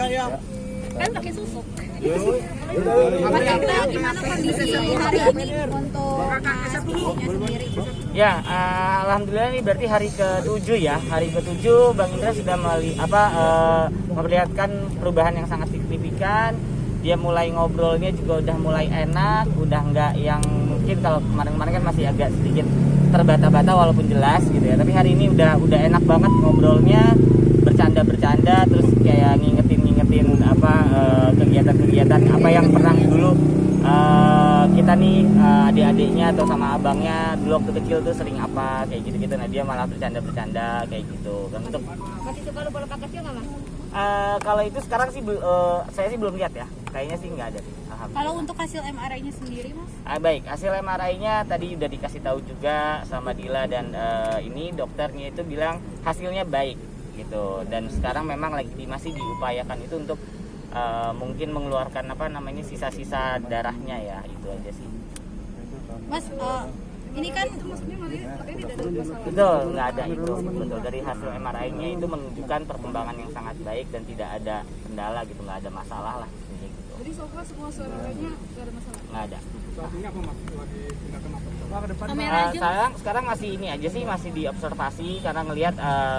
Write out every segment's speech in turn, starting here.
ya. Kan pakai susuk. Gimana kondisi hari ini untuk mahasiswanya sendiri? Ya, alhamdulillah ini berarti hari ke-7 ya. Hari ke-7 Bang Indra sudah memperlihatkan perubahan yang sangat signifikan. Dia mulai ngobrolnya juga udah mulai enak, udah nggak yang mungkin kalau kemarin-kemarin kan masih agak sedikit terbata-bata walaupun jelas gitu ya. Tapi hari ini udah enak banget ngobrolnya, bercanda-bercanda, terus kayak ngingetin apa kegiatan-kegiatan apa yang pernah dulu kita nih adik-adiknya atau sama abangnya dulu waktu kecil tuh sering apa kayak gitu-gitu. Nah dia malah bercanda-bercanda kayak gitu kan. Untuk Masih suka lupa-lupa kecil nggak Mas? kalau itu sekarang sih saya sih belum lihat ya, kayaknya sih nggak ada sih. Kalau untuk hasil MRI-nya sendiri Mas? Baik, hasil MRI-nya tadi udah dikasih tahu juga sama Dila dan ini dokternya itu bilang hasilnya baik gitu. Dan sekarang memang masih diupayakan itu untuk mungkin mengeluarkan apa namanya sisa-sisa darahnya ya, itu aja sih. Mas, ini kan Betul, nggak ada itu. Betul, dari hasil MRI-nya itu menunjukkan perkembangan yang sangat baik dan tidak ada kendala gitu, nggak ada masalah lah gitu. Jadi so far semua saudaranya nggak ada masalah? Nggak ada. Saat ini apa Mas? Lagi tindakan apa? Ke depan. Sekarang masih ini aja sih, masih diobservasi karena ngelihat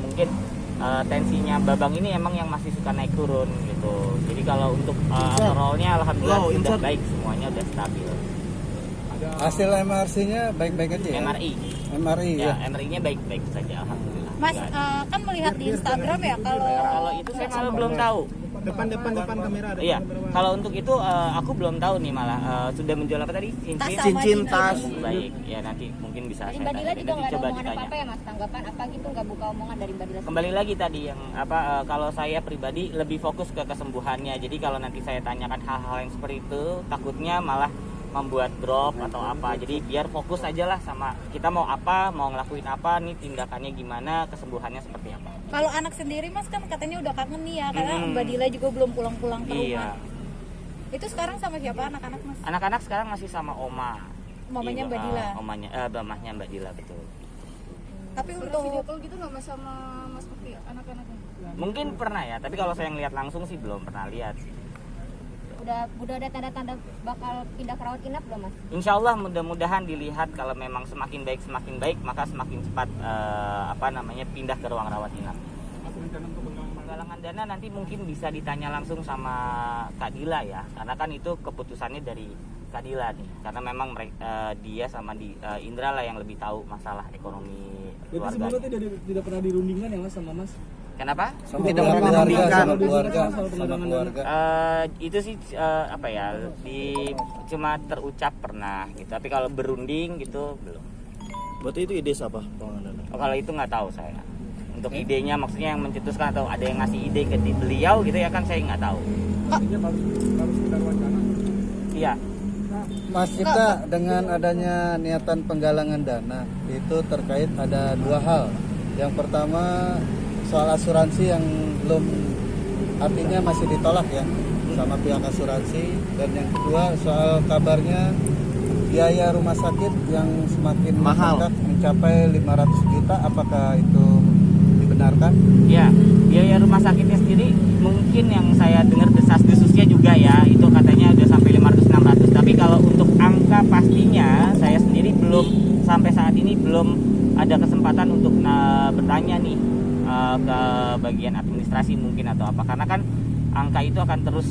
mungkin tensinya Babang ini emang yang masih suka naik turun gitu. Jadi kalau untuk overallnya alhamdulillah sudah baik, semuanya udah stabil. Hasil MRC-nya baik-baik aja ya? MRI Ya, ya? MRI-nya baik-baik saja alhamdulillah. Mas, kan melihat di Instagram ya Kalau itu saya malah belum tahu. Depan kamera ada. Iya, kalau untuk itu aku belum tahu nih malah sudah menjual apa tadi? Cincin Tas. Baik, ya nanti mungkin bisa Dari saya Mbak Dila tanya. juga Nanti nggak ada coba omongan ditanya. apa-apa ya Mas? Tanggapan apa gitu nggak buka omongan dari Mbak Dila? Kembali lagi tadi yang apa kalau saya pribadi lebih fokus ke kesembuhannya. Jadi kalau nanti saya tanyakan hal-hal yang seperti itu, takutnya malah membuat drop atau apa. Jadi biar fokus aja lah sama kita mau apa, mau ngelakuin apa nih, tindakannya gimana, kesembuhannya seperti apa. Kalau anak sendiri Mas kan katanya udah kangen nih ya, karena Mbak Dila juga belum pulang-pulang ke rumah. Iya. Itu sekarang sama siapa anak-anak Mas? Anak-anak sekarang masih sama oma. Mamanya Mbak Dila. Mamahnya Mbak Dila, betul. Tapi Pernah untuk video call gitu nggak Mas sama Mas Putih anak-anaknya? Mungkin pernah ya, tapi kalau saya ngelihat langsung sih belum pernah lihat sih. Udah ada tanda-tanda bakal pindah ke rawat inap belum Mas? Insya Allah mudah-mudahan dilihat kalau memang semakin baik maka semakin cepat pindah ke ruang rawat inap. Penggalangan dana nanti mungkin bisa ditanya langsung sama Kak Dila ya, karena kan itu keputusannya dari Kak Dila nih, karena memang dia sama Indra lah yang lebih tahu masalah ekonomi keluarga. Sebelumnya tidak pernah dirundingkan ya Mas sama Mas? Kenapa? Tidak sama keluarga. Itu sih cuma terucap pernah gitu, tapi kalau berunding gitu belum. Berarti itu ide siapa pengelolaan dana? Kalau itu nggak tahu saya. Untuk idenya maksudnya yang mencetuskan atau ada yang ngasih ide ke beliau gitu ya kan, saya nggak tahu. Artinya baru sekedar wacana. Iya. Mas Cipta, dengan adanya niatan penggalangan dana itu terkait ada dua hal. Yang pertama soal asuransi yang belum, artinya masih ditolak ya sama pihak asuransi, dan yang kedua soal kabarnya biaya rumah sakit yang semakin mahal mencapai 500 juta, apakah itu dibenarkan? Ya, biaya rumah sakitnya sendiri mungkin yang saya dengar desas-desusnya juga ya, itu katanya udah sampai 500-600. Tapi kalau untuk angka pastinya saya sendiri belum, sampai saat ini belum ada kesempatan untuk bertanya nih ke bagian administrasi mungkin atau apa, karena kan angka itu akan terus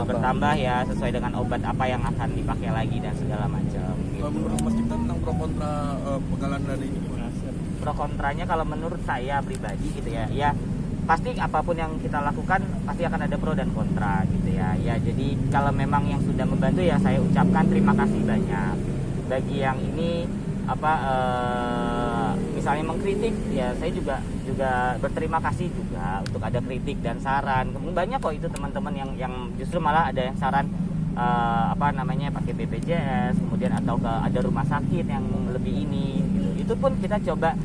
bertambah ya sesuai dengan obat apa yang akan dipakai lagi dan segala macam gitu. Menurut Mas Cipta tentang pro kontra penggalangan dana ini gimana? Pro kontranya kalau menurut saya pribadi gitu ya pasti apapun yang kita lakukan pasti akan ada pro dan kontra gitu ya. Jadi kalau memang yang sudah membantu ya saya ucapkan terima kasih banyak. Bagi yang ini misalnya mengkritik ya saya juga berterima kasih juga untuk ada kritik dan saran. Banyak kok itu teman-teman yang justru malah ada yang saran pakai BPJS, kemudian atau ada rumah sakit yang lebih ini gitu. Itu pun kita coba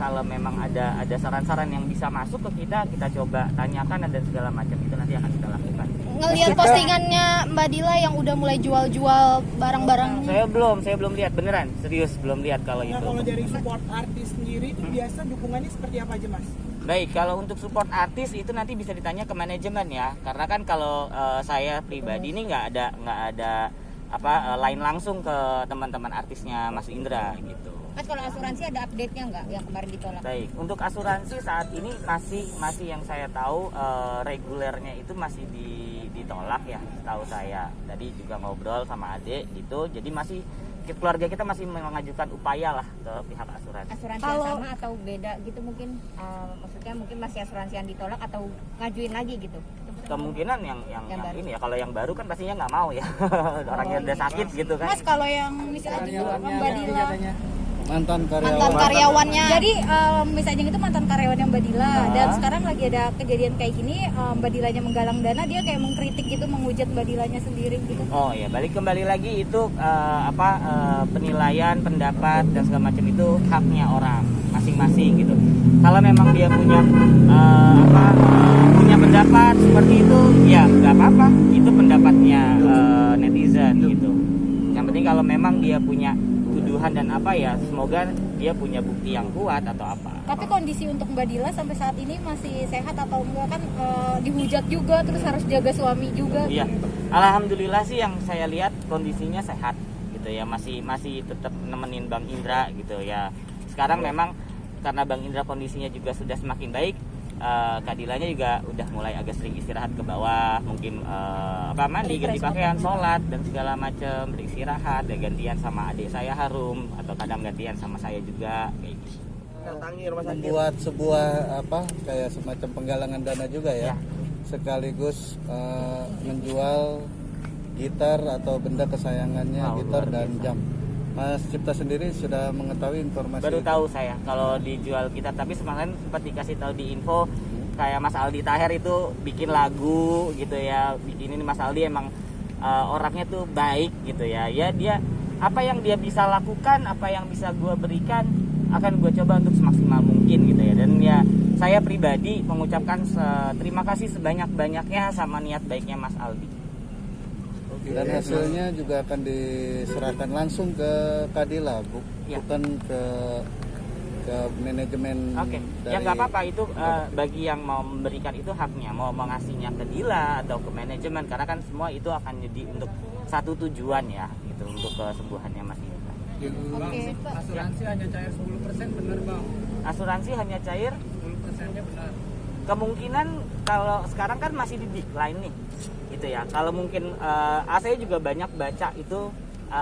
kalau memang ada saran-saran yang bisa masuk ke kita coba tanyakan dan segala macam, itu nanti akan kita lakukan. ngelihat postingannya Mbak Dila yang udah mulai jual-jual barang-barang. Saya belum lihat, beneran serius belum lihat kalau itu. Nah, kalau dari support artis sendiri itu biasa dukungannya seperti apa aja Mas? Baik, kalau untuk support artis itu nanti bisa ditanya ke manajemen ya. Karena kan kalau saya pribadi ini nggak ada line langsung ke teman-teman artisnya Mas Indra gitu. Mas, kalau asuransi ada update-nya nggak yang kemarin ditolak? Baik, untuk asuransi saat ini masih yang saya tahu regulernya itu masih ditolak ya, tahu saya. Tadi juga ngobrol sama adik gitu, jadi masih keluarga kita masih mengajukan upaya lah ke pihak asuransi. Asuransi yang sama atau beda gitu mungkin? Maksudnya mungkin masih asuransi yang ditolak atau ngajuin lagi gitu? Kemungkinan yang baru. ini ya, kalau yang baru kan pastinya nggak mau ya, orangnya udah sakit gitu kan. Mas, kalau yang misalnya Mbak Dila Mantan mantan karyawannya, jadi misalnya itu mantan karyawannya Mbak Dila, dan sekarang lagi ada kejadian kayak gini, Mbak Dilanya menggalang dana, dia kayak mengkritik gitu, menghujat Mbak Dilanya sendiri gitu. Oh ya, balik kembali lagi itu penilaian, pendapat dan segala macam itu haknya orang masing-masing gitu. Kalau memang dia punya punya pendapat seperti itu, ya nggak apa-apa, itu pendapatnya netizen gitu. Yang penting kalau memang dia punya tuduhan dan semoga dia punya bukti yang kuat atau apa. Tapi kondisi untuk Mbak Dila sampai saat ini masih sehat atau enggak, kan dihujat juga, terus harus jaga suami juga. Iya, alhamdulillah sih yang saya lihat kondisinya sehat gitu ya, masih tetap nemenin Bang Indra gitu ya. Sekarang memang karena Bang Indra kondisinya juga sudah semakin baik, Kak Dilanya juga udah mulai agak sering istirahat ke bawah, mungkin mandi, ganti pakaian, sholat dan segala macam, beristirahat, dan gantian sama adik saya Harum atau kadang gantian sama saya juga kayak gitu. membuat sebuah kayak semacam penggalangan dana juga ya, sekaligus menjual gitar atau benda kesayangannya, gitar dan jam. Mas Cipta sendiri sudah mengetahui informasi? Baru tahu saya kalau dijual gitar, tapi semalam sempat dikasih tahu di info kayak Mas Aldi Taher itu bikin lagu gitu ya, bikin ini. Mas Aldi emang orangnya tuh baik gitu ya, dia apa yang dia bisa lakukan, apa yang bisa gue berikan akan gue coba untuk semaksimal mungkin gitu ya. Dan ya saya pribadi mengucapkan terima kasih sebanyak-banyaknya sama niat baiknya Mas Aldi. Dan hasilnya juga akan diserahkan langsung ke Kadila, bukan ke manajemen. Oke, ya nggak apa-apa itu, bagi yang mau memberikan itu haknya, mau mengasihnya ke Dila atau ke manajemen, karena kan semua itu akan jadi untuk satu tujuan ya, gitu, untuk kesembuhannya Mas Indra. Oke, Asuransi hanya cair 10%, benar Bang? Asuransi hanya cair 10%-nya benar. kemungkinan kalau sekarang kan masih di decline nih gitu ya. Kalau mungkin saya juga banyak baca itu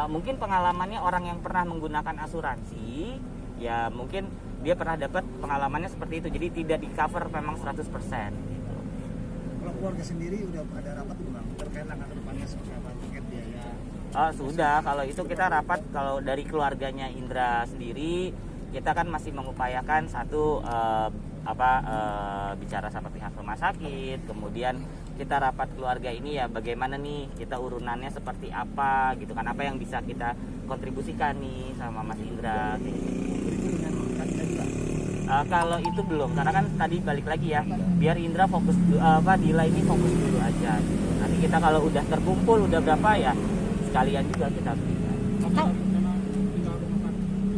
mungkin pengalamannya orang yang pernah menggunakan asuransi ya, mungkin dia pernah dapat pengalamannya seperti itu, jadi tidak di cover memang 100% gitu. Kalau keluarga sendiri udah ada rapat belum Bang terkait langkah depannya seperti apa, tiket biaya? Sudah, kalau itu kita rapat. Kalau dari keluarganya Indra sendiri, kita kan masih mengupayakan satu bicara sama pihak rumah sakit, kemudian kita rapat keluarga ini ya, bagaimana nih kita urunannya seperti apa gitu kan, apa yang bisa kita kontribusikan nih sama Mas Indra gitu. Kalau itu belum, karena kan tadi balik lagi ya, biar Indra fokus Dila ini fokus dulu aja gitu. Nanti kita kalau udah terkumpul udah berapa ya sekalian juga kita berikan.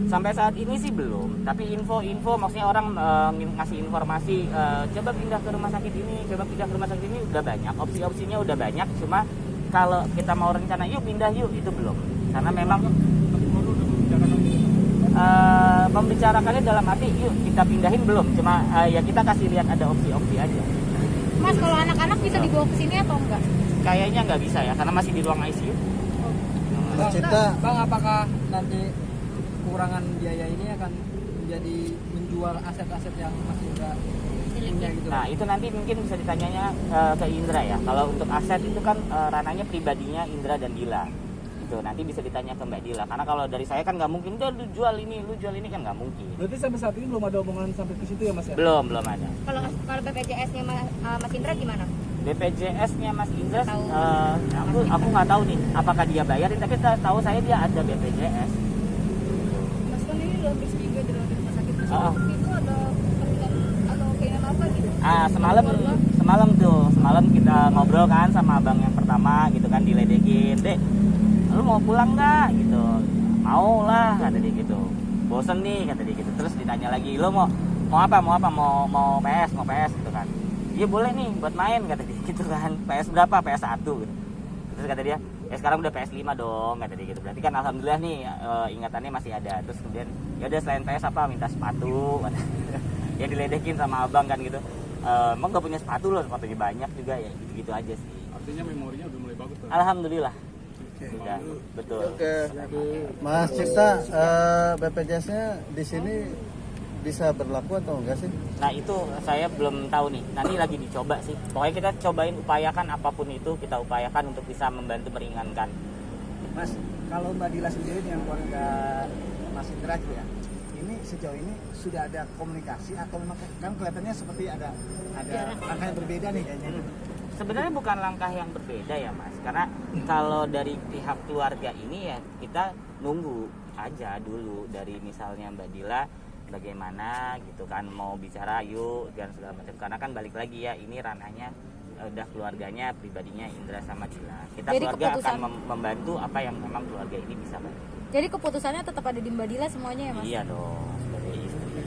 Sampai saat ini sih belum, tapi info maksudnya orang ngasih informasi, coba pindah ke rumah sakit ini, coba pindah ke rumah sakit ini, udah banyak, opsi-opsinya udah banyak. Cuma kalau kita mau rencana yuk pindah yuk, itu belum, karena memang membicarakannya dalam arti yuk kita pindahin belum, cuma ya kita kasih lihat ada opsi-opsi aja. Mas, kalau anak-anak bisa dibawa ke sini atau enggak? Kayaknya nggak bisa ya, karena masih di ruang ICU. Mas Cipta, Bang, apakah nanti kekurangan biaya ini akan menjadi menjual aset-aset yang masih udah punya gitu? Nah itu nanti mungkin bisa ditanyanya ke Indra ya. Kalau untuk aset itu kan ranahnya pribadinya Indra dan Dila. Itu nanti bisa ditanya ke Mbak Dila. Karena kalau dari saya kan nggak mungkin, lu jual ini kan nggak mungkin. Berarti sampai saat ini belum ada omongan sampai ke situ ya Mas ya? Belum ada. Kalau BPJS-nya Mas Indra gimana? BPJS-nya Mas Indra, Tahu. aku nggak tahu nih apakah dia bayarin, tapi tahu saya dia ada BPJS. Mas, kan ini udah habis juga di rumah sakit. Itu ada kepentingan atau keinginan apa gitu? Semalam kita ngobrol kan sama abang yang pertama gitu kan, diledekin, Dek, lu mau pulang nggak gitu? Mau lah, kata dia gitu. Bosen nih, kata dia gitu. Terus ditanya lagi, lu mau mau apa mau PS gitu kan. Iya boleh nih buat main kata dia gitu kan. PS berapa? PS 1 gitu. Terus kata dia ya sekarang udah PS 5 dong kata dia gitu. Berarti kan alhamdulillah nih ingatannya masih ada. Terus kemudian ya udah selain PS apa minta sepatu. Ya diledekin sama abang kan gitu. Emang gak punya sepatu loh, sepatunya banyak juga ya gitu aja sih. Artinya memorinya udah mulai bagus tuh. Alhamdulillah. Udah, betul. Oke. Mas Cipta, BPJS-nya di sini bisa berlaku atau enggak sih? Nah itu saya belum tahu nih, nanti lagi dicoba sih. Pokoknya kita cobain upayakan apapun itu, kita upayakan untuk bisa membantu meringankan. Mas, kalau Mbak Dila sendiri dengan keluarga Mas Indra gitu ya, ini sejauh ini sudah ada komunikasi atau memang kan kelihatannya seperti ada langkah yang berbeda nih kayaknya. Sebenarnya bukan langkah yang berbeda ya Mas, karena kalau dari pihak keluarga ini ya kita nunggu aja dulu dari misalnya Mbak Dila bagaimana gitu kan, mau bicara yuk dan segala macam, karena kan balik lagi ya ini ranahnya udah keluarganya pribadinya Indra sama Dila. Kita Jadi keluarga akan keputusan- membantu apa yang memang keluarga ini bisa bantu. Jadi keputusannya tetap ada di Mbak Dila semuanya ya Mas? Iya dong, sebagai istri.